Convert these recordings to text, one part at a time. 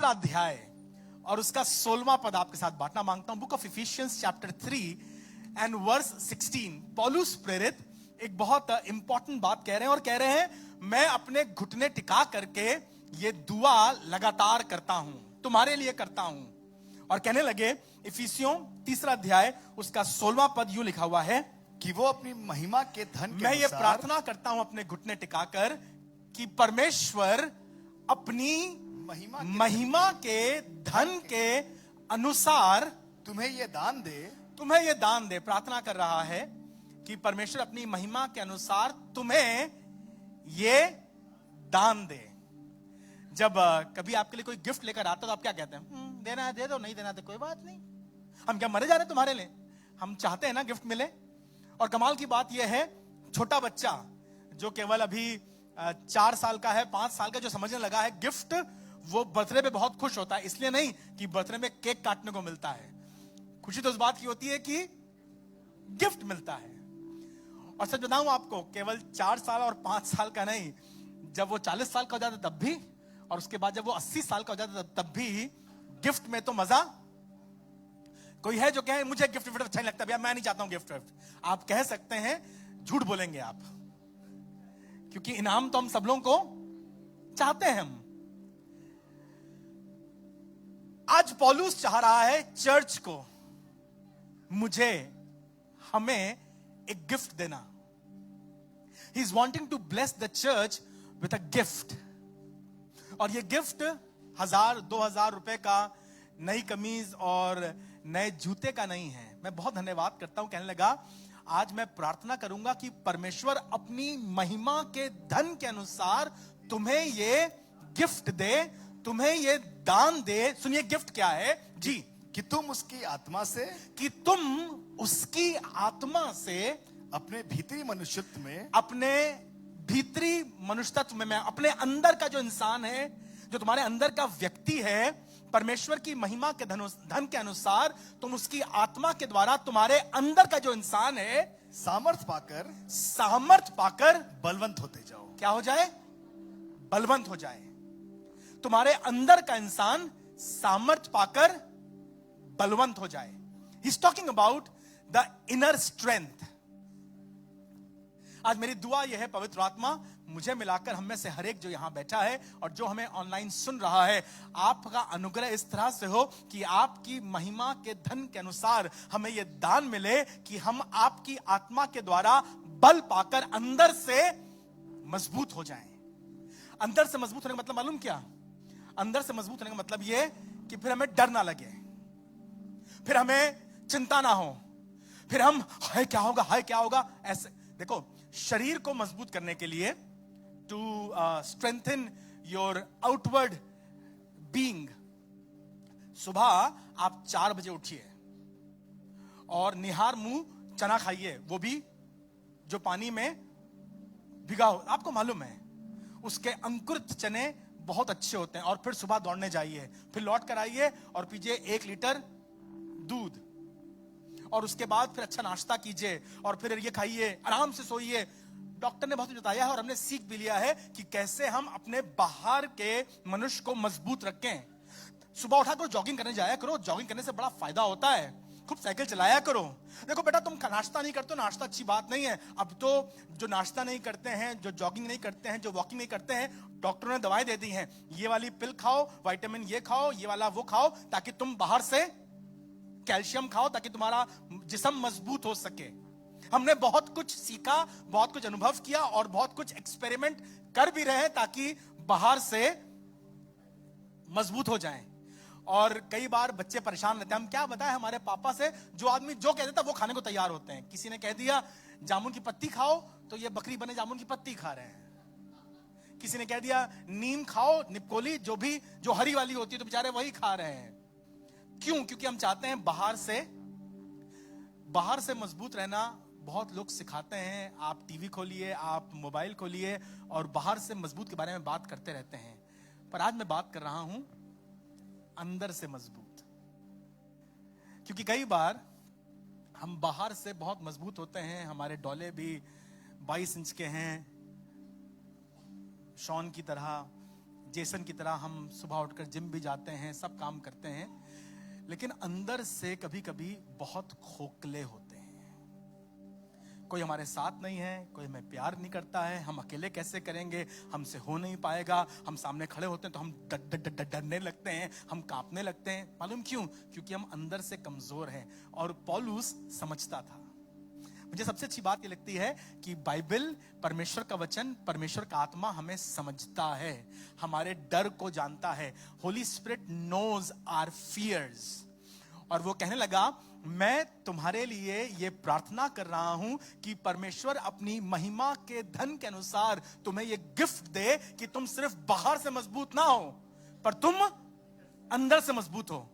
दूसरा अध्याय और उसका 16वां पद आपके साथ बांटना मांगता हूं। Book of Ephesians chapter 3 and verse 16। पौलुस प्रेरित एक बहुत इंपॉर्टेंट बात कह रहे हैं और कह रहे हैं, मैं अपने घुटने टिका करके ये दुआ लगातार करता हूं, तुम्हारे लिए करता हूं। और कहने लगे, इफिसियों 3 अध्याय उसका 16वां पद यूं लिखा हुआ है कि वो अपनी महिमा के धन के मैं ये अनुसार प्रार्थना करता हूं अपने घुटने टिकाकर कि परमेश्वर अपनी महिमा के धन के अनुसार तुम्हें ये दान दे। तुम्हें ये दान दे। प्रार्थना कर रहा है कि परमेश्वर अपनी महिमा के अनुसार तुम्हें ये दान दे। जब कभी आपके लिए कोई गिफ्ट लेकर आता है तो आप क्या कहते हैं? देना है दे दो, नहीं देना तो कोई बात नहीं, हम क्या मरे जा रहे हैं तुम्हारे लिए? हम चाहते हैं ना गिफ्ट मिले। और कमाल की बात यह है, छोटा बच्चा जो केवल अभी 4 साल का है, 5 साल का, जो समझने लगा है गिफ्ट, वो बर्थडे पे बहुत खुश होता है। इसलिए नहीं कि बर्थडे में केक काटने को मिलता है, खुशी तो उस बात की होती है कि गिफ्ट मिलता है। और सच बताऊं आपको, केवल 4 साल और 5 साल का नहीं, जब वो 40 साल का हो जाता तब भी, और उसके बाद जब वो 80 साल का हो जाता तब भी गिफ्ट में तो मजा। कोई है जो कहे मुझे गिफ्ट अच्छा नहीं लगता, भैया मैं नहीं चाहता हूं गिफ्ट। आप कह सकते हैं, झूठ बोलेंगे आप, क्योंकि इनाम तो हम सब लोगों को चाहते हैं। हम आज पौलुस चाह रहा है चर्च को, मुझे, हमें एक गिफ्ट देना। He is wanting to bless the church with a gift. और ये गिफ्ट 1000-2000 रुपए का, नई कमीज और नए जूते का नहीं है। मैं बहुत धन्यवाद करता हूं। कहने लगा, आज मैं प्रार्थना करूंगा कि परमेश्वर अपनी महिमा के धन के अनुसार तुम्हें ये गिफ्ट दे, तुम्हें ये दान दे। सुनिए गिफ्ट क्या है जी? कि तुम उसकी आत्मा से, कि तुम उसकी आत्मा से अपने भीतरी मनुष्यत्व में, अपने भीतरी मनुष्यत्व में, अपने अंदर का जो इंसान है, जो तुम्हारे अंदर का व्यक्ति है, परमेश्वर की महिमा के धन के अनुसार तुम उसकी आत्मा के द्वारा तुम्हारे अंदर का जो इंसान है, सामर्थ पाकर बलवंत होते जाओ। क्या हो जाए? बलवंत हो जाए। तुम्हारे अंदर का इंसान सामर्थ पाकर बलवंत हो जाए। He is talking about the inner strength. आज मेरी दुआ यह है, पवित्र आत्मा मुझे मिलाकर हम में से हर एक जो यहां बैठा है और जो हमें ऑनलाइन सुन रहा है, आपका अनुग्रह इस तरह से हो कि आपकी महिमा के धन के अनुसार हमें यह दान मिले कि हम आपकी आत्मा के द्वारा बल पाकर अंदर से मजबूत हो जाएं। अंदर से मजबूत होने का मतलब मालूम क्या? अंदर से मजबूत होने का मतलब यह कि फिर हमें डर ना लगे, फिर हमें चिंता ना हो, फिर हम हाय क्या होगा, हाय क्या होगा, ऐसे। देखो, शरीर को मजबूत करने के लिए, to strengthen your outward being, सुबह आप 4 बजे उठिए और निहार मुंह चना खाइए, वो भी जो पानी में भिगा हो। आपको मालूम है उसके अंकुरित चने बहुत अच्छे होते हैं। और फिर सुबह दौड़ने जाइए, फिर लौट कर आइए और पीजिए 1 लीटर दूध, और उसके बाद फिर अच्छा नाश्ता कीजिए और फिर ये खाइए, आराम से सोइए। डॉक्टर ने बहुत कुछ बताया है और हमने सीख भी लिया है कि कैसे हम अपने बाहर के मनुष्य को मजबूत रखें। सुबह उठाकर जॉगिंग करने जाया करो, जॉगिंग करने से बड़ा फायदा होता है। खूब साइकिल चलाया करो। देखो बेटा, तुम नाश्ता नहीं करते हो, नाश्ता अच्छी बात नहीं है। अब तो जो नाश्ता नहीं करते हैं, जो जॉगिंग नहीं करते हैं, जो वॉकिंग नहीं करते हैं, डॉक्टरों ने दवाएं दे दी हैं, ये वाली पिल खाओ, विटामिन ये खाओ, ये वाला वो खाओ, ताकि तुम बाहर से कैल्शियम खाओ, ताकि तुम्हारा जिस्म मजबूत हो सके। हमने बहुत कुछ सीखा, बहुत कुछ अनुभव किया और बहुत कुछ एक्सपेरिमेंट कर भी रहे हैं ताकि बाहर से मजबूत हो जाएं। और कई बार बच्चे परेशान रहते हैं, हम क्या बताएं हमारे पापा से, जो आदमी जो कह देता वो खाने को तैयार होते हैं। किसी ने कह दिया जामुन की पत्ती खाओ, तो ये बकरी बने जामुन की पत्ती खा रहे हैं। किसी ने कह दिया नीम खाओ, निपकोली, जो हरी वाली होती है, तो बेचारे वही खा रहे हैं। क्यों? क्योंकि हम चाहते हैं बाहर से मजबूत रहना। बहुत लोग सिखाते हैं, आप टीवी खोलिए, आप मोबाइल खोलिए और बाहर से मजबूत के बारे में बात करते रहते हैं। पर आज मैं बात कर रहा हूं अंदर से मजबूत। क्योंकि कई बार हम बाहर से बहुत मजबूत होते हैं, हमारे डोले भी 22 इंच के हैं, शॉन की तरह, जेसन की तरह हम सुबह उठकर जिम भी जाते हैं, सब काम करते हैं, लेकिन अंदर से कभी कभी बहुत खोखले होते हैं। कोई हमारे साथ नहीं है, कोई हमें प्यार नहीं करता है, हम अकेले कैसे करेंगे, हमसे हो नहीं पाएगा। हम सामने खड़े होते हैं तो हम डरने लगते हैं, हम कांपने लगते हैं। मालूम क्यों? क्योंकि हम अंदर से कमजोर हैं। और पौलुस समझता था। मुझे सबसे अच्छी बात ये लगती है कि बाइबल, परमेश्वर का वचन, परमेश्वर का आत्मा हमें समझता है, हमारे डर को जानता है। Holy Spirit knows our fears. और वो कहने लगा, मैं तुम्हारे लिए ये प्रार्थना कर रहा हूं कि परमेश्वर अपनी महिमा के धन के अनुसार तुम्हें ये गिफ्ट दे कि तुम सिर्फ बाहर से मजबूत ना हो, पर तुम अंदर से मजबूत हो।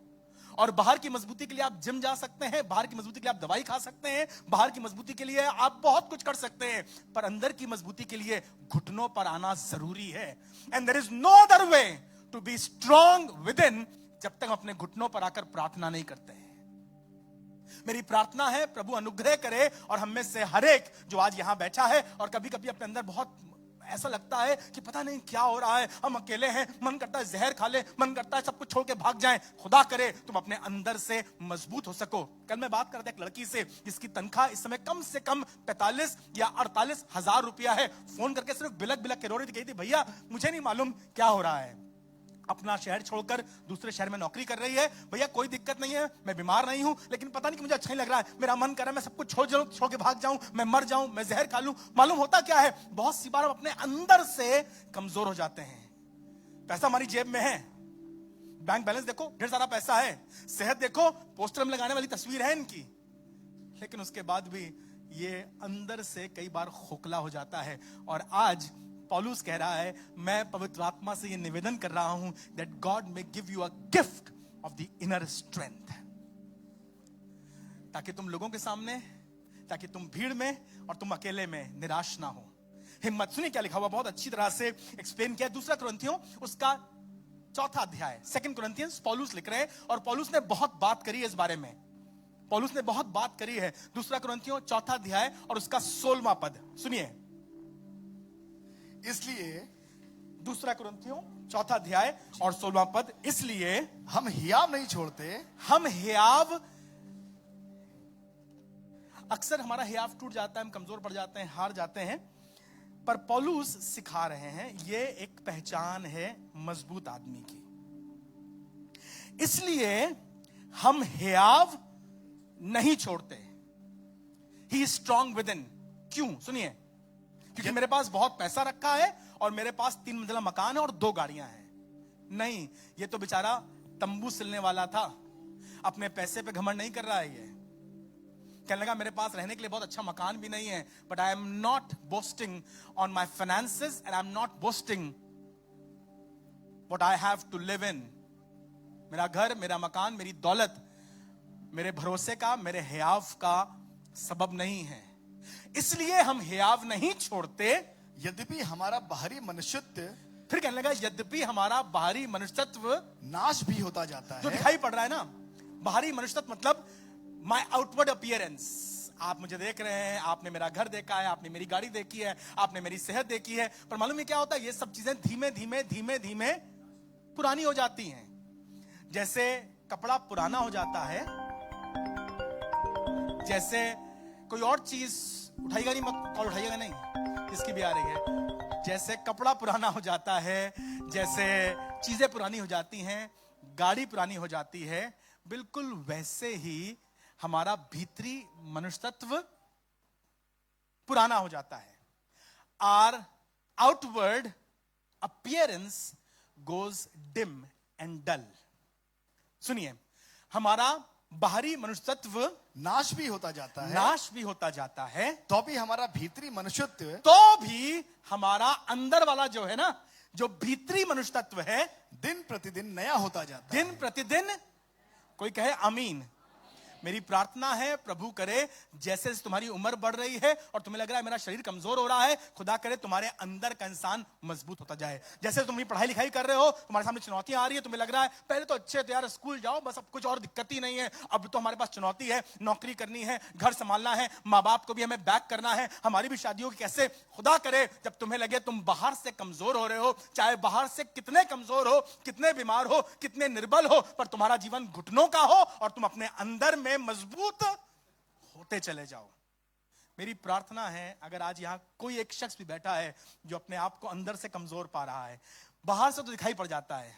और बाहर की मजबूती के लिए आप जिम जा सकते हैं, बाहर की मजबूती के लिए आप दवाई खा सकते हैं, बाहर की मजबूती के लिए आप बहुत कुछ कर सकते हैं, पर अंदर की मजबूती के लिए घुटनों पर आना जरूरी है। And there is no other way to be strong within, जब तक हम अपने घुटनों पर आकर प्रार्थना नहीं करते हैं। मेरी प्रार्थना है प्रभु अनुग्रह करे और हम में से हर एक जो आज यहां बैठा है और कभी कभी अपने अंदर बहुत ऐसा लगता है कि पता नहीं क्या हो रहा है, हम अकेले हैं, मन करता है जहर खा ले, मन करता है सब कुछ छोड़ के भाग जाएं। खुदा करे तुम अपने अंदर से मजबूत हो सको। कल मैं बात कर रहा था एक लड़की से जिसकी तनख्वाह इस समय कम से कम 45 या 48 हजार रुपया है। फोन करके सिर्फ बिलक बिलक के रो रही थी, कही थी भैया मुझे नहीं मालूम क्या हो रहा है, अपना शहर छोड़कर दूसरे शहर में नौकरी कर रही है, भैया कोई दिक्कत नहीं है, मैं बीमार नहीं हूं, लेकिन पता नहीं कि मुझे अच्छा नहीं लग रहा है, मेरा मन कर रहा है मैं सब कुछ छोड़ के भाग जाऊं, मैं मर जाऊं, मैं जहर खा लूं। मालूम होता क्या है, बहुत सी बार हम अपने अंदर से कमजोर हो जाते हैं। पैसा हमारी जेब में है, बैंक बैलेंस देखो ढेर सारा पैसा है, सेहत देखो पोस्टर में लगाने वाली तस्वीर है इनकी, लेकिन उसके बाद भी ये अंदर से कई बार खोखला हो जाता है। और आज पौलुस कह रहा है, मैं पवित्र आत्मा से ये निवेदन कर रहा हूं that God may give you a gift of the inner strength, ताकि तुम लोगों के सामने, ताकि तुम भीड़ में और तुम अकेले में निराश ना हो। हिम्मत। सुनिए क्या लिखा हुआ, बहुत अच्छी तरह से एक्सप्लेन किया। दूसरा कुरिन्थियों उसका 4 अध्याय, 2 Corinthians पौलुस लिख रहे हैं और पौलुस ने बहुत बात करी है इस बारे में। पौलुस ने बहुत बात करी है। 2 कुरिन्थियों 4 अध्याय और उसका 16वां पद सुनिए। इसलिए 2 कुरिन्थियों 4 अध्याय और 16वां पद, इसलिए हम हियाव नहीं छोड़ते। हम हियाव, अक्सर हमारा हियाव टूट जाता है, हम कमजोर पड़ जाते हैं, हार जाते हैं, पर पौलुस सिखा रहे हैं ये एक पहचान है मजबूत आदमी की। इसलिए हम हियाव नहीं छोड़ते। He is strong with in. क्यों? सुनिए, क्योंकि मेरे पास बहुत पैसा रखा है और मेरे पास 3 मंजिला मकान है और 2 गाड़ियां हैं। नहीं, ये तो बेचारा तंबू सिलने वाला था, अपने पैसे पे घमंड नहीं कर रहा है। ये कहने लगा मेरे पास रहने के लिए बहुत अच्छा मकान भी नहीं है, but I am not boasting on my finances and I am not boasting what I have to live in. मेरा घर, मेरा मकान, मेरी दौलत मेरे भरोसे का, मेरे हियाव का सबब नहीं है। इसलिए हम हियाव नहीं छोड़ते। यद्यपि हमारा बाहरी मनुष्यत्व, फिर कहने लगा यद्यपि हमारा बाहरी मनुष्यत्व नाश भी होता जाता जो है। दिखाई पड़ रहा है ना, बाहरी मनुष्यत्व मतलब माय आउटवर्ड अपीयरेंस। आप मुझे देख रहे हैं, आपने मेरा घर देखा है, आपने मेरी गाड़ी देखी है, आपने मेरी सेहत देखी है, पर मालूम है क्या होता है, ये सब चीजें धीमे धीमे धीमे धीमे पुरानी हो जाती हैं। जैसे कपड़ा पुराना हो जाता है, जैसे कोई और चीज उठाइएगा नहीं, मत कॉल उठाइएगा नहीं, किसकी भी आ रही है। जैसे कपड़ा पुराना हो जाता है, जैसे चीजें पुरानी हो जाती हैं, गाड़ी पुरानी हो जाती है, बिल्कुल वैसे ही हमारा भीतरी मनुष्यत्व पुराना हो जाता है। Our outward appearance goes dim and dull. सुनिए, हमारा बाहरी मनुष्यत्व नाश भी होता जाता है, नाश भी होता जाता है, तो भी हमारा भीतरी मनुष्यत्व, तो भी हमारा अंदर वाला जो है ना, जो भीतरी मनुष्यत्व है, दिन प्रतिदिन नया होता जाता दिन प्रतिदिन, कोई कहे आमीन, मेरी प्रार्थना है प्रभु करे जैसे जैसे तुम्हारी उम्र बढ़ रही है और तुम्हें लग रहा है मेरा शरीर कमजोर हो रहा है, खुदा करे तुम्हारे अंदर का इंसान मजबूत होता जाए। जैसे तुम पढ़ाई लिखाई कर रहे हो, तुम्हारे सामने चुनौतियां आ रही है, तुम्हें लग रहा है पहले तो अच्छे थे यार, स्कूल जाओ बस, अब कुछ और दिक्कत ही नहीं है, अब तो हमारे पास चुनौती है, नौकरी करनी है, घर संभालना है, माँ बाप को भी हमें बैक करना है, हमारी भी शादियों की कैसे। खुदा करे जब तुम्हें लगे तुम बाहर से कमजोर हो रहे हो, चाहे बाहर से कितने कमजोर हो, कितने बीमार हो, कितने निर्बल हो, पर तुम्हारा जीवन घुटनों का हो और तुम अपने अंदर में मजबूत होते चले जाओ। मेरी प्रार्थना है अगर आज यहां कोई एक शख्स भी बैठा है जो अपने आप को अंदर से कमजोर पा रहा है, बाहर से तो दिखाई पड़ जाता है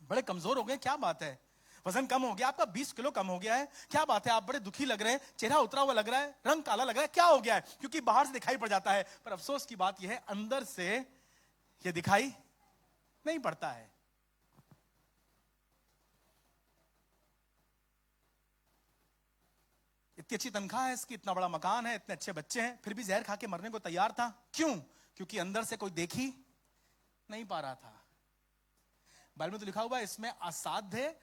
बड़े कमजोर हो गए, क्या बात है, वजन कम हो गया आपका, 20 किलो कम हो गया है, क्या बात है, आप बड़े दुखी लग रहे हैं, चेहरा उतरा हुआ लग रहा है, रंग काला लग रहा है, क्या हो गया है, क्योंकि बाहर से दिखाई पड़ जाता है, पर अफसोस की बात यह है अंदर से यह दिखाई नहीं पड़ता है। इतनी अच्छी तनख्वाह है इसकी, इतना बड़ा मकान है, इतने अच्छे बच्चे हैं, फिर भी जहर खा के मरने को तैयार था, क्यों? क्योंकि अंदर से कोई देख ही नहीं पा रहा था। बाइबल में तो लिखा हुआ है इसमें असाध्य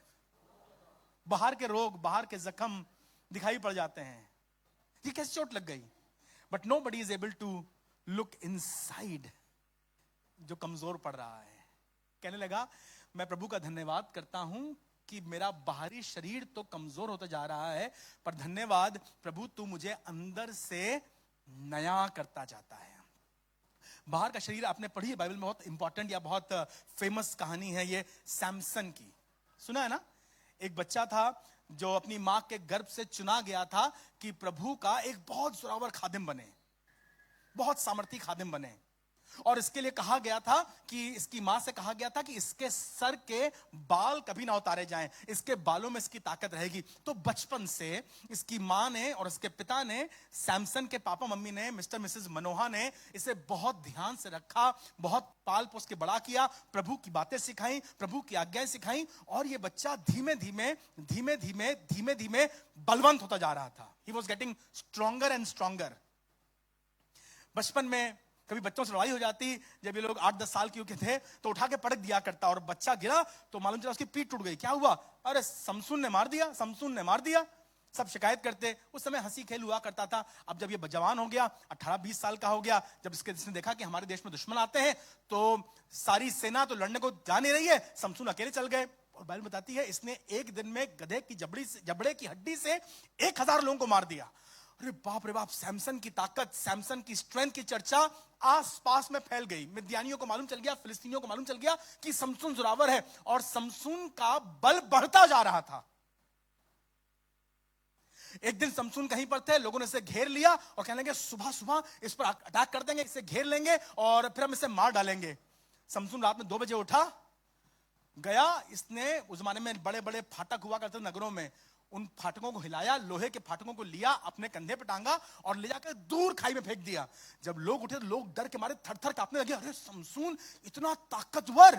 बाहर के रोग, बाहर के जख्म दिखाई पड़ जाते हैं, ये कैसे चोट लग गई, but nobody is able to look inside. जो कमजोर पड़ रहा है कहने लगा मैं प्रभु का धन्यवाद करता हूं कि मेरा बाहरी शरीर तो कमजोर होता जा रहा है, पर धन्यवाद प्रभु तू मुझे अंदर से नया करता जाता है। बाहर का शरीर आपने पढ़ी है बाइबल में, बहुत इंपॉर्टेंट या बहुत फेमस कहानी है ये सैमसन की, सुना है ना? एक बच्चा था जो अपनी मां के गर्भ से चुना गया था कि प्रभु का एक बहुत जोरावर खादिम बने, बहुत सामर्थी खादिम बने, और इसके लिए कहा गया था कि इसकी मां से कहा गया था कि इसके सर के बाल कभी ना उतारे जाएं, इसके बालों में इसकी ताकत रहेगी। तो बचपन से इसकी मां ने और इसके पिता ने, सैमसन के पापा मम्मी ने, मिस्टर मिसेस मनोहा ने इसे बहुत ध्यान से रखा, बहुत पाल पोस के बड़ा किया, प्रभु की बातें सिखाई, प्रभु की आज्ञाएं सिखाई, और ये बच्चा धीमे धीमे धीमे धीमे धीमे धीमे बलवंत होता जा रहा था। He was getting stronger and stronger. बचपन में कभी बच्चों से लड़ाई हो जाती, जब ये लोग 8-10 साल के थे तो उठा के पटक दिया करता, और बच्चा गिरा तो मालूम चला उसकी पीठ टूट गई। क्या हुआ? अरे समसून ने मार दिया, समसून ने मार दिया। सब शिकायत करते। उस समय हंसी खेल हुआ करता था। अब जब ये जवान हो गया, 18-20 साल का हो गया, जब इसने देखा कि हमारे देश में दुश्मन आते हैं तो सारी सेना तो लड़ने को जा नहीं रही है, समसून अकेले चल गए। और बाइबल बताती है इसने एक दिन में गधे की जबड़े की हड्डी से 1000 लोगों को मार दिया। अरे बाप रे बाप, सैमसन की ताकत, सैमसन की स्ट्रेंथ की चर्चा आसपास में फैल गई। मिद्यानियों को मालूम चल गया, फिलिस्तीनियों को मालूम चल गया कि समसून जोरावर है, और समसून का बल बढ़ता जा रहा था। एक दिन समसून कहीं पर थे, लोगों ने इसे घेर लिया और कहने लगे सुबह सुबह इस पर अटैक कर देंगे, इसे घेर लेंगे और फिर हम इसे मार डालेंगे। समसून रात में 2 बजे उठा, गया, इसने उस जमाने में बड़े बड़े फाटक हुआ करते नगरों में, उन फाटकों को हिलाया, लोहे के फाटकों को लिया, अपने कंधे पे टांगा और ले जाकर दूर खाई में फेंक दिया। जब लोग उठे तो लोग डर के मारे थर थर कांपने लगे। अरे समसून इतना ताकतवर!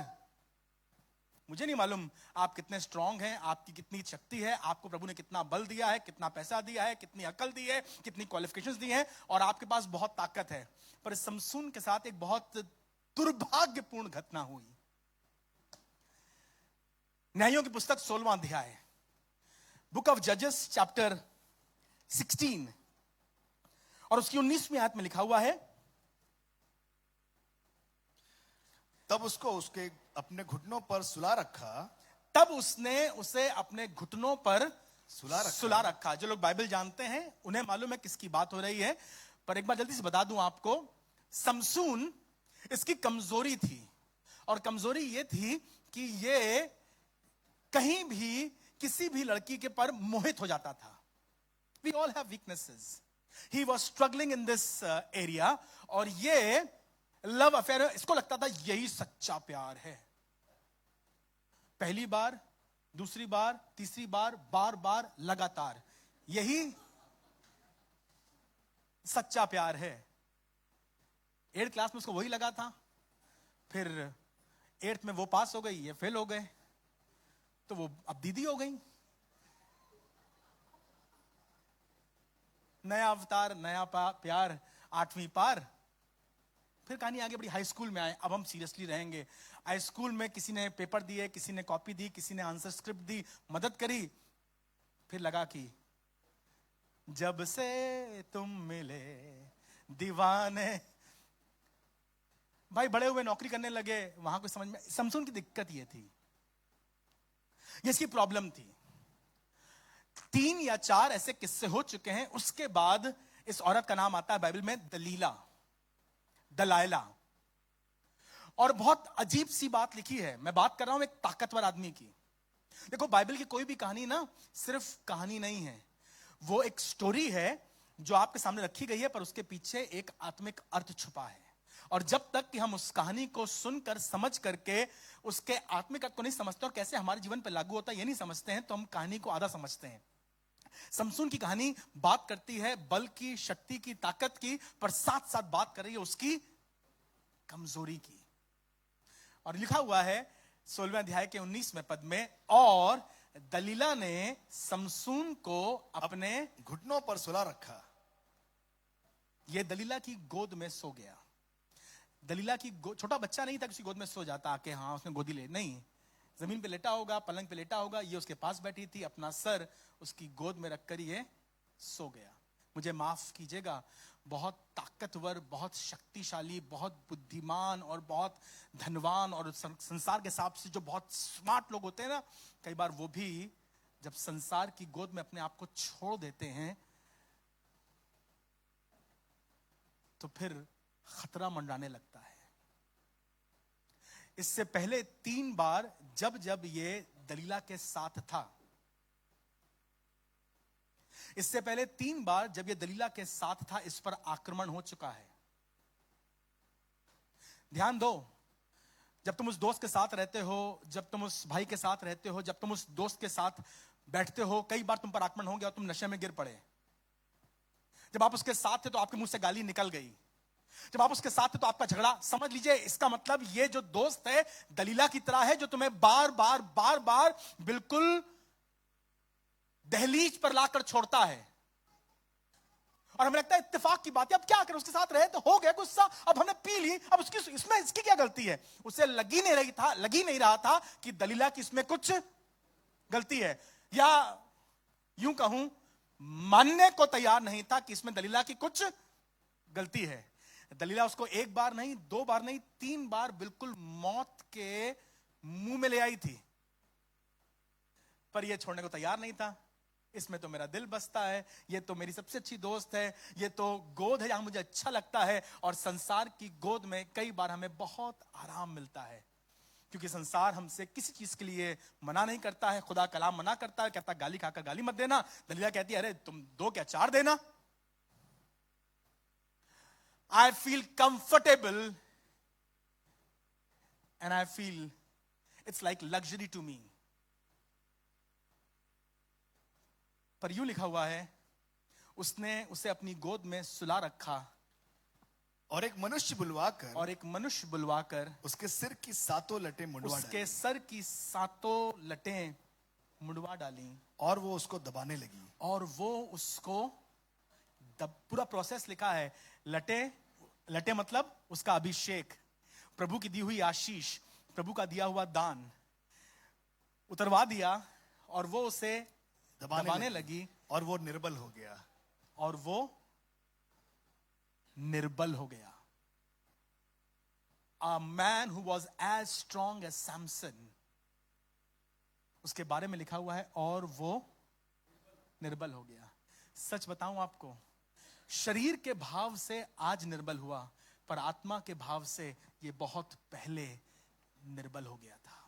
मुझे नहीं मालूम आप कितने स्ट्रांग हैं, आपकी कितनी शक्ति है, आपको प्रभु ने कितना बल दिया है, कितना पैसा दिया है, कितनी अकल दी है, कितनी क्वालिफिकेशंस दी हैं, और आपके पास बहुत ताकत है। पर समसून के साथ एक बहुत दुर्भाग्यपूर्ण घटना हुई। न्यायों की पुस्तक 16वां अध्याय, बुक ऑफ जजेस चैप्टर 16 और उसकी 19वीं आयत में लिखा हुआ है, तब उसको उसके अपने घुटनों पर सुला रखा। तब उसने उसे अपने घुटनों पर सुला रखा। जो लोग बाइबल जानते हैं उन्हें मालूम है किसकी बात हो रही है, पर एक बार जल्दी से बता दूं आपको, समसून इसकी कमजोरी थी, और कमजोरी ये थी कि ये कहीं भी किसी भी लड़की के पर मोहित हो जाता था। We all have weaknesses. He was struggling in this area, और ये लव अफेयर, इसको लगता था यही सच्चा प्यार है। पहली बार, दूसरी बार, तीसरी बार, बार बार लगातार यही सच्चा प्यार है। 8th क्लास में उसको वही लगा था, फिर 8th में वो पास हो गई, ये फेल हो गए, तो वो अब दीदी हो गई। नया अवतार, नया प्यार, 8वीं पार। फिर कहानी आगे बड़ी, हाई स्कूल में आए, अब हम सीरियसली रहेंगे। हाई स्कूल में किसी ने पेपर दिए, किसी ने कॉपी दी, किसी ने आंसर स्क्रिप्ट दी, मदद करी, फिर लगा कि जब से तुम मिले दीवाने। भाई बड़े हुए नौकरी करने लगे, वहां को समझ में, समसून की दिक्कत ये थी, ये इसकी प्रॉब्लम थी। 3 या 4 ऐसे किस्से हो चुके हैं। उसके बाद इस औरत का नाम आता है बाइबल में दलाइला। और बहुत अजीब सी बात लिखी है। मैं बात कर रहा हूं एक ताकतवर आदमी की। देखो बाइबल की कोई भी कहानी ना सिर्फ कहानी नहीं है, वो एक स्टोरी है जो आपके सामने रखी गई है, पर उसके पीछे एक आत्मिक अर्थ छुपा है। और जब तक कि हम उस कहानी को सुनकर समझ करके उसके आत्मिक अर्थ को नहीं समझते और कैसे हमारे जीवन पर लागू होता है ये नहीं समझते हैं, तो हम कहानी को आधा समझते हैं। समसून की कहानी बात करती है बल की, शक्ति की, ताकत की, पर साथ साथ बात कर रही है उसकी कमजोरी की। और लिखा हुआ है 16वें अध्याय के 19वें पद में, और दलीला ने समसून को अपने घुटनों पर सुला रखा। यह दलीला की गोद में सो गया। दलीला की छोटा बच्चा नहीं था, किसी गोद में सो जाता आके, हाँ उसने गोदी ले, नहीं, जमीन पे लेटा होगा, पलंग पे लेटा होगा, ये उसके पास बैठी थी, अपना सर उसकी गोद में रखकर ये सो गया। मुझे माफ कीजिएगा, बहुत ताकतवर, बहुत शक्तिशाली, बहुत बुद्धिमान और बहुत धनवान और संसार के हिसाब से जो बहुत स्मार्ट लोग होते हैं ना, कई बार वो भी जब संसार की गोद में अपने आप को छोड़ देते हैं तो फिर खतरा मंडराने लगता है। इससे पहले 3 बार जब जब ये दलीला के साथ था, इससे पहले 3 बार जब ये दलीला के साथ था, इस पर आक्रमण हो चुका है। ध्यान दो, जब तुम उस दोस्त के साथ रहते हो, जब तुम उस भाई के साथ रहते हो, जब तुम उस दोस्त के साथ बैठते हो, कई बार तुम पर आक्रमण हो गया और तुम नशे में गिर पड़े। जब आप उसके साथ थे तो आपके मुंह से गाली निकल गई। जब आप उसके साथ थे तो आपका झगड़ा, समझ लीजिए इसका मतलब ये जो दोस्त है दलीला की तरह है, जो तुम्हें बार बार बिल्कुल दहलीज पर लाकर छोड़ता है। और हमें लगता है इत्तेफाक की बात है, अब क्या करें, उसके साथ रहे तो हो गया गुस्सा, अब हमने पी ली, अब इसमें इसकी क्या गलती है। उसे लगी नहीं रहा था कि दलीला की इसमें कुछ गलती है, या यूं कहूं मानने को तैयार नहीं था कि इसमें दलीला की कुछ गलती है। दलीला उसको 1 बार नहीं, 2 बार नहीं, 3 बार बिल्कुल मौत के मुंह में ले आई थी, पर यह छोड़ने को तैयार नहीं था। इसमें तो मेरा दिल बसता है, ये तो मेरी सबसे अच्छी दोस्त है, ये तो गोद है जहां मुझे अच्छा लगता है। और संसार की गोद में कई बार हमें बहुत आराम मिलता है, क्योंकि संसार हमसे किसी चीज के लिए मना नहीं करता है। खुदा कलाम मना करता है, कहता गाली खाकर गाली मत देना। दलीला कहती है अरे तुम 2 क्या 4 देना। I feel comfortable and I feel it's like luxury to me. पर यूं लिखा हुआ है, उसने उसे अपनी गोद में सुला रखा और एक मनुष्य बुलवाकर उसके सिर की 7 लटें मुंडवा डाली। उसके सर की 7 लटें मुंडवा डाली और वो उसको दबाने लगी। और वो उसको पूरा प्रोसेस लिखा है। लटे मतलब उसका अभिषेक, प्रभु की दी हुई आशीष, प्रभु का दिया हुआ दान उतरवा दिया, और वो उसे दबाने लगी और वो निर्बल हो गया। A man who was as strong as Samson, उसके बारे में लिखा हुआ है, और वो निर्बल हो गया। सच बताऊं आपको, शरीर के भाव से आज निर्बल हुआ, पर आत्मा के भाव से ये बहुत पहले निर्बल हो गया था।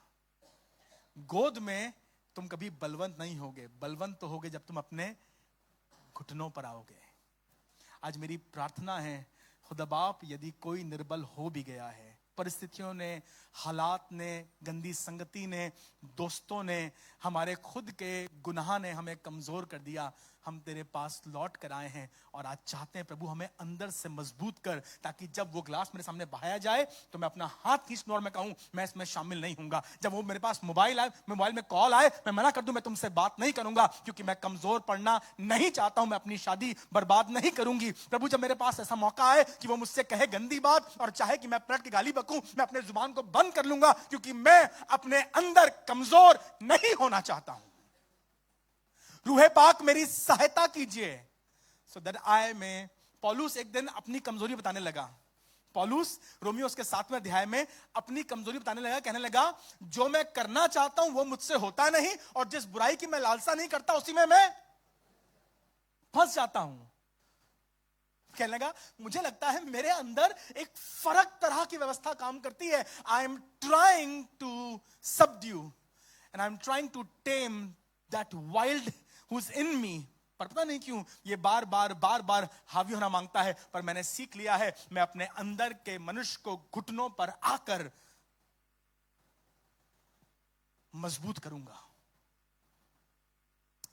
गोद में तुम कभी बलवंत नहीं होगे, बलवंत तो होगे जब तुम अपने घुटनों पर आओगे। आज मेरी प्रार्थना है, खुदा बाप यदि कोई निर्बल हो भी गया है, परिस्थितियों ने, हालात ने, गंदी संगति ने, दोस्तों ने, हमारे खुद के गुनाह ने हमें कमजोर कर दिया, हम तेरे पास लौट कर आए हैं और आज चाहते हैं प्रभु हमें अंदर से मजबूत कर, ताकि जब वो ग्लास मेरे सामने बहाया जाए तो मैं अपना हाथ खींच लूं और मैं कहूं मैं इसमें शामिल नहीं हूंगा। जब वो मेरे पास मोबाइल में कॉल आए, मैं मना कर दूं मैं तुमसे बात नहीं करूंगा, क्योंकि मैं कमजोर पड़ना नहीं चाहता हूं, मैं अपनी शादी बर्बाद नहीं करूंगी। प्रभु जब मेरे पास ऐसा मौका आए कि वो मुझसे कहे गंदी बात और चाहे कि मैं पलट के गाली बकूं, मैं अपने जुबान को बंद कर लूंगा, क्योंकि मैं अपने अंदर कमजोर नहीं होना चाहता हूं। रूहे पाक मेरी सहायता कीजिए, so that I may. पौलुस एक दिन अपनी कमजोरी बताने लगा। पौलुस रोमियो उसके 7वें अध्याय में अपनी कमजोरी बताने लगा, कहने लगा जो मैं करना चाहता हूं वो मुझसे होता नहीं, और जिस बुराई की मैं लालसा नहीं करता उसी में मैं फंस जाता हूं। कहने लगा मुझे लगता है मेरे अंदर एक फर्क तरह की व्यवस्था काम करती है। I am trying to subdue and I am trying to tame that wild who is in me. पर पता नहीं क्यों ये बार बार हावी होना मांगता है, पर मैंने सीख लिया है मैं अपने अंदर के मनुष्य को घुटनों पर आकर मजबूत करूंगा।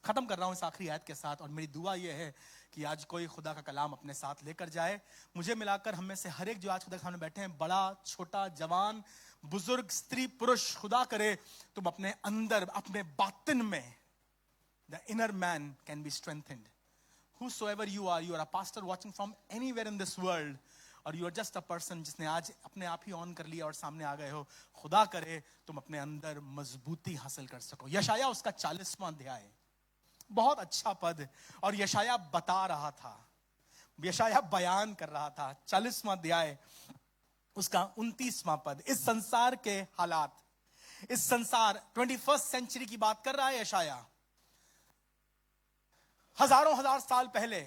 खत्म कर रहा हूं इस आखिरी आयत के साथ, और मेरी दुआ यह है कि आज कोई खुदा का कलाम अपने साथ लेकर जाए। मुझे मिलाकर हम में से हर एक जो आज खुदा के सामने बैठे हैं, बड़ा छोटा जवान बुजुर्ग स्त्री पुरुष, खुदा करे तुम अपने अंदर अपने बातिन में the inner man can be strengthened. Whosoever you are a pastor watching from anywhere in this world, or you are just a person जिसने आज अपने आप ही ऑन कर लिया और सामने आ गए हो, खुदा करे तुम अपने अंदर मजबूती हासिल कर सको। यशाया उसका 40वां अध्याय, बहुत अच्छा पद, और यशाया बता रहा था, यशाया बयान कर रहा था। 40वां अध्याय उसका 29वां पद, इस संसार के हालात, इस संसार 21st सेंचुरी की बात कर रहा है यशाया। हजार साल पहले,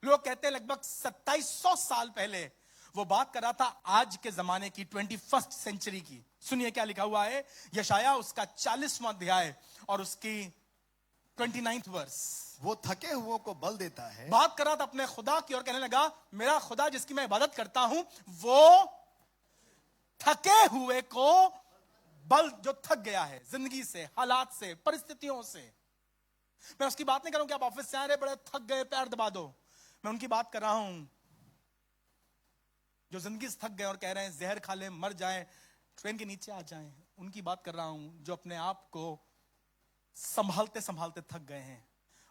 लोग कहते हैं लगभग 2700 साल पहले वो बात कर रहा था आज के जमाने की 21st सेंचुरी की। सुनिए क्या लिखा हुआ है यशाया उसका 40वां अध्याय और उसकी 29th वर्स। वो थके हुओं को बल देता है। बात कर रहा था अपने खुदा की और कहने लगा मेरा खुदा जिसकी मैं इबादत करता हूं वो थके हुए को बल, जो थक गया है जिंदगी से, हालात से, परिस्थितियों से। मैं उसकी बात नहीं कर रहा हूं कि आप ऑफिस से आ रहे बड़े थक गए पैर दबा दो, मैं उनकी बात कर रहा हूं जो जिंदगी से थक गए और कह रहे हैं जहर खा ले मर जाए, ट्रेन के नीचे आ जाएं। उनकी बात कर रहा हूं जो अपने आप को संभालते संभालते थक गए हैं।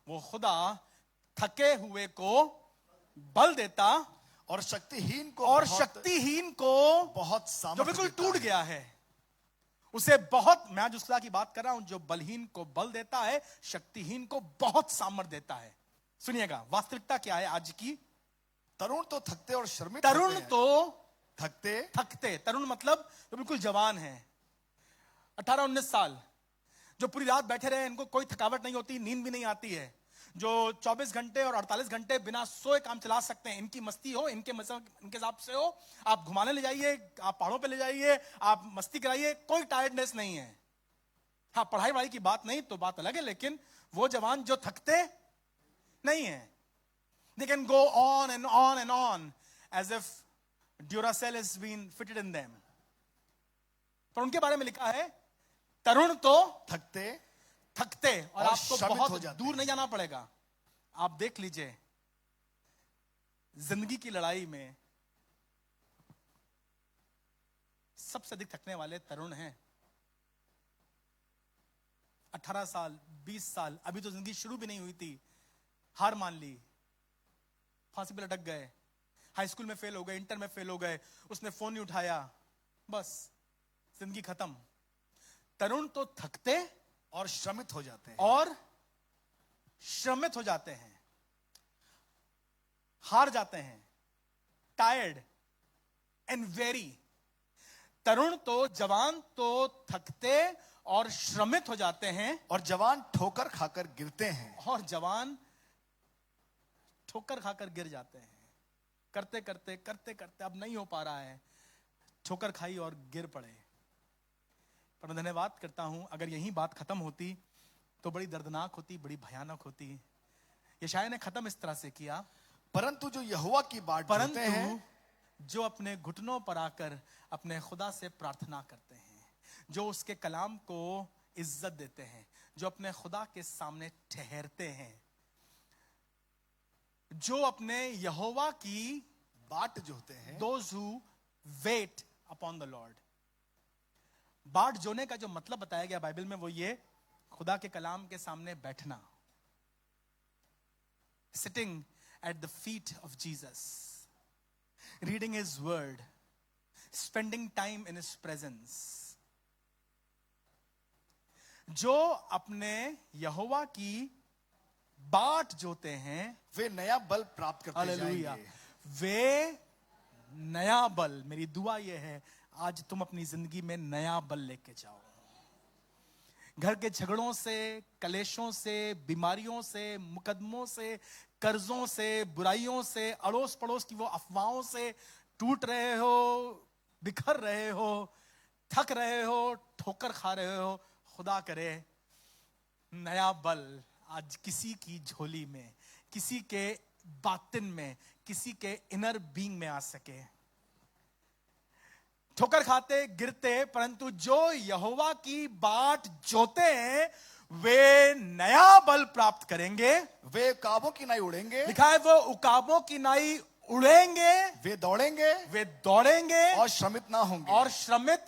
वो खुदा थके हुए को बल देता और शक्तिहीन को बहुत जो बिल्कुल टूट गया है उसे बहुत, मैं आज उस खुदा की बात कर रहा हूं जो बलहीन को बल देता है, शक्तिहीन को बहुत सामर्थ देता है। सुनिएगा वास्तविकता क्या है आज की। तरुण तो थकते और श्रमित, तरुण तो थकते, तरुण मतलब जो बिल्कुल जवान है, 18-19 साल, जो पूरी रात बैठे रहे, इनको कोई थकावट नहीं होती, नींद भी नहीं आती है, जो 24 घंटे और 48 घंटे बिना सोए काम चला सकते हैं। इनकी मस्ती हो, इनके हिसाब से हो, आप घुमाने ले जाइए, आप पहाड़ों पे ले जाइए, आप मस्ती कराइए, कोई टायर्डनेस नहीं है। हाँ, पढ़ाई वढ़ाई की बात नहीं तो बात अलग है, लेकिन वो जवान जो थकते नहीं है, they can go on and on and on as if Duracell has been fitted in them। पर उनके बारे में लिखा है तरुण तो थकते और आपको बहुत दूर नहीं जाना पड़ेगा। आप देख लीजिए जिंदगी की लड़ाई में सबसे अधिक थकने वाले तरुण हैं। 18 साल 20 साल, अभी तो जिंदगी शुरू भी नहीं हुई थी, हार मान ली, फांसी पे लटक गए, हाई स्कूल में फेल हो गए, इंटर में फेल हो गए, उसने फोन नहीं उठाया, बस जिंदगी खत्म। तरुण तो थकते और श्रमित हो जाते हैं, हार जाते हैं, टायर्ड एंड वेरी। तरुण तो, जवान तो थकते और श्रमित हो जाते हैं, और जवान ठोकर खाकर गिरते हैं, और जवान ठोकर खाकर गिर जाते हैं। करते करते अब नहीं हो पा रहा है, ठोकर खाई और गिर पड़े। पर मैं धन्यवाद करता हूं, अगर यही बात खत्म होती तो बड़ी दर्दनाक होती, बड़ी भयानक होती। यशाया ने खत्म इस तरह से किया, परंतु जो यहोवा की बाट करते हैं, जो अपने घुटनों पर आकर अपने खुदा से प्रार्थना करते हैं, जो उसके कलाम को इज्जत देते हैं, जो अपने खुदा के सामने ठहरते हैं, जो अपने यहोवा की बाट जोते हैं, those who wait upon the Lord। बाट जोने का जो मतलब बताया गया बाइबल में वो ये, खुदा के कलाम के सामने बैठना, sitting at the feet of Jesus, reading his word, spending time in his presence। जो अपने यहोवा की बाट जोते हैं वे नया बल प्राप्त करते हालेलुया, जाएंगे। वे नया बल, मेरी दुआ यह है आज तुम अपनी जिंदगी में नया बल लेके जाओ। घर के झगड़ों से, कलेशों से, बीमारियों से, मुकदमों से, कर्जों से, बुराइयों से, अड़ोस पड़ोस की वो अफवाहों से टूट रहे हो, बिखर रहे हो, थक रहे हो, ठोकर खा रहे हो, खुदा करे नया बल आज किसी की झोली में, किसी के बातिन में, किसी के इनर बीइंग में आ सके। ठोकर खाते, गिरते, परंतु जो यहोवा की बाट जोते हैं वे नया बल प्राप्त करेंगे। वे उकाबों की नाई उड़ेंगे। लिखा है वो उकाबों की नाई उड़ेंगे। वे दौड़ेंगे। वे दौड़ेंगे और श्रमित ना होंगे। और श्रमित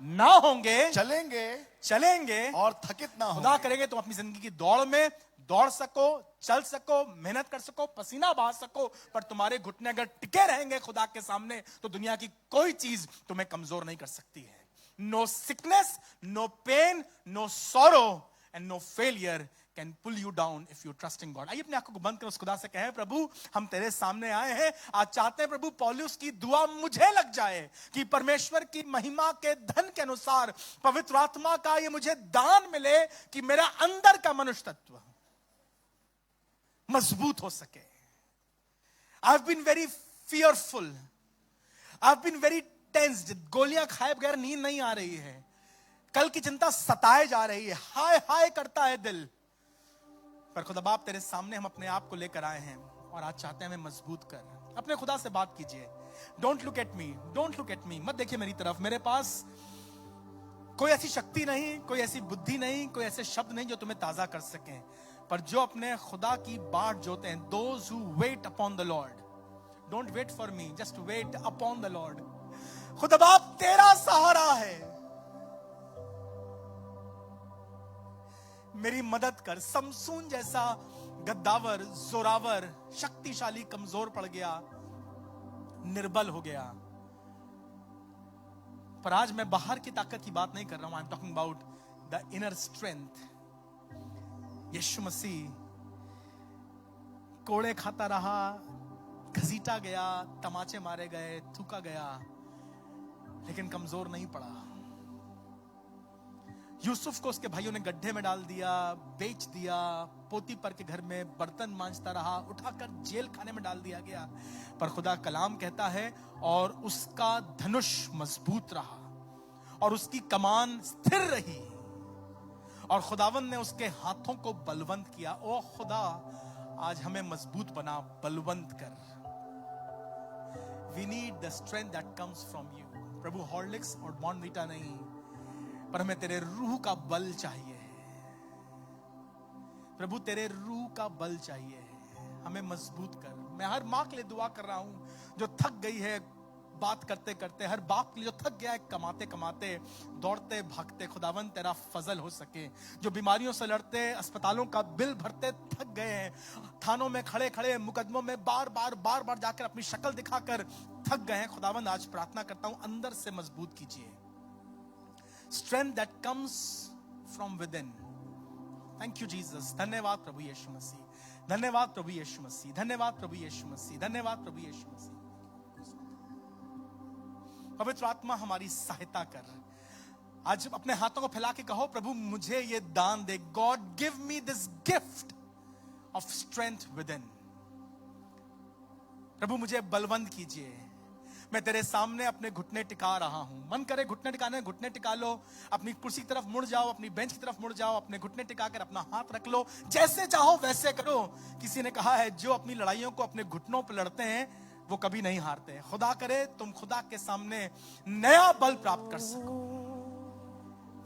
ना होंगे। चलेंगे और थकित ना होंगे। खुदा करेंगे तुम अपनी जिंदगी की दौड़ में दौड़ सको, चल सको, मेहनत कर सको, पसीना बहा सको, पर तुम्हारे घुटने अगर टिके रहेंगे खुदा के सामने तो दुनिया की कोई चीज तुम्हें कमजोर नहीं कर सकती है। No sickness, no pain, no sorrow and no failure can pull you down if you trust in God. आइए अपने आंखों को बंद कर उस खुदा से कहें, प्रभु हम तेरे सामने आए हैं, आज चाहते हैं प्रभु पौलुस की दुआ मुझे लग जाए कि परमेश्वर की महिमा के धन के अनुसार पवित्र आत्मा का ये मुझे दान मिले कि मेरा अंदर का मनुष्य तत्व मजबूत हो सके। I've been very fearful. I've been very tensed. गोलियां खाए बगैर नींद नहीं आ रही है, कल की चिंता सताए जा रही है, हाय हाय करता है दिल। पर खुदा बाप तेरे सामने हम अपने आप को लेकर आए हैं और आज चाहते हैं हमें मजबूत कर। अपने खुदा से बात कीजिए। Don't look at me, don't look at me, मत देखिए मेरी तरफ। मेरे पास कोई ऐसी शक्ति नहीं, कोई ऐसी बुद्धि नहीं, कोई ऐसे शब्द नहीं जो तुम्हें ताजा कर सकें, पर जो अपने खुदा की बाट जोते हैं, those who wait upon the Lord, don't wait for me, just wait upon the Lord। खुदा बाप तेरा सहारा है, मेरी मदद कर। समसून जैसा गद्दावर, जोरावर, शक्तिशाली कमजोर पड़ गया, निर्बल हो गया, पर आज मैं बाहर की ताकत की बात नहीं कर रहा हूं। I am talking about the inner strength. Yeshu Masih कोड़े खाता रहा, घसीटा गया, तमाचे मारे गए, थूका गया, लेकिन कमजोर नहीं पड़ा। यूसुफ को उसके भाइयों ने गड्ढे में डाल दिया, बेच दिया, पोतीपर के घर में बर्तन मांजता रहा, उठाकर जेल खाने में डाल दिया गया, पर खुदा कलाम कहता है और उसका धनुष मजबूत रहा और उसकी कमान स्थिर रही और खुदावंद ने उसके हाथों को बलवंत किया। ओ खुदा आज हमें मजबूत बना, बलवंत कर। We need the strength that comes from you। Prabhu Horlicks और बॉर्नवीटा नहीं, पर हमें तेरे रूह का बल चाहिए। प्रभु तेरे रूह का बल चाहिए, हमें मजबूत कर। मैं हर माँ के लिए दुआ कर रहा हूं जो थक गई है बात करते करते, हर बाप के लिए जो थक गया है कमाते कमाते, दौड़ते भागते। खुदावन तेरा फजल हो सके। जो बीमारियों से लड़ते, अस्पतालों का बिल भरते थक गए हैं, थानों में खड़े खड़े मुकदमों में बार बार जाकर अपनी शक्ल दिखाकर थक गए हैं, खुदावन आज प्रार्थना करता हूं अंदर से मजबूत कीजिए। Strength that comes from with in. Thank you Jesus. धन्यवाद प्रभु यीशु मसीह, धन्यवाद प्रभु यीशु मसीह, धन्यवाद प्रभु यीशु मसीह, धन्यवाद प्रभु यीशु मसीह। पवित्र आत्मा हमारी सहायता कर। आज अपने हाथों को फैला के कहो, प्रभु मुझे ये दान दे। God give me this gift of strength within. प्रभु मुझे बलवंत कीजिए। मैं तेरे सामने अपने घुटने टिका रहा हूं। मन करे घुटने टिकाने, घुटने टिका लो। अपनी कुर्सी की तरफ मुड़ जाओ, अपनी बेंच की तरफ मुड़ जाओ, अपने घुटने टिकाकर अपना हाथ रख लो। जैसे चाहो वैसे करो। किसी ने कहा है जो अपनी लड़ाइयों को अपने घुटनों पर लड़ते हैं वो कभी नहीं हारते। खुदा करे तुम खुदा के सामने नया बल प्राप्त कर सको।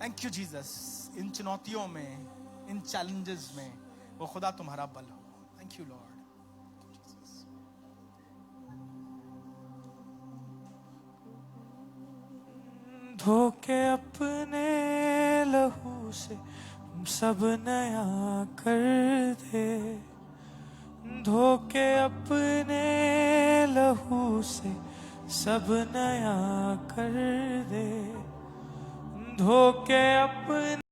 Thank you Jesus. इन चुनौतियों में, इन चैलेंजेस में वो खुदा तुम्हारा बल हो। Thank you Lord. धोके अपने लहू से सब नया कर दे। धोके अपने लहू से सब नया कर दे। धोके अपने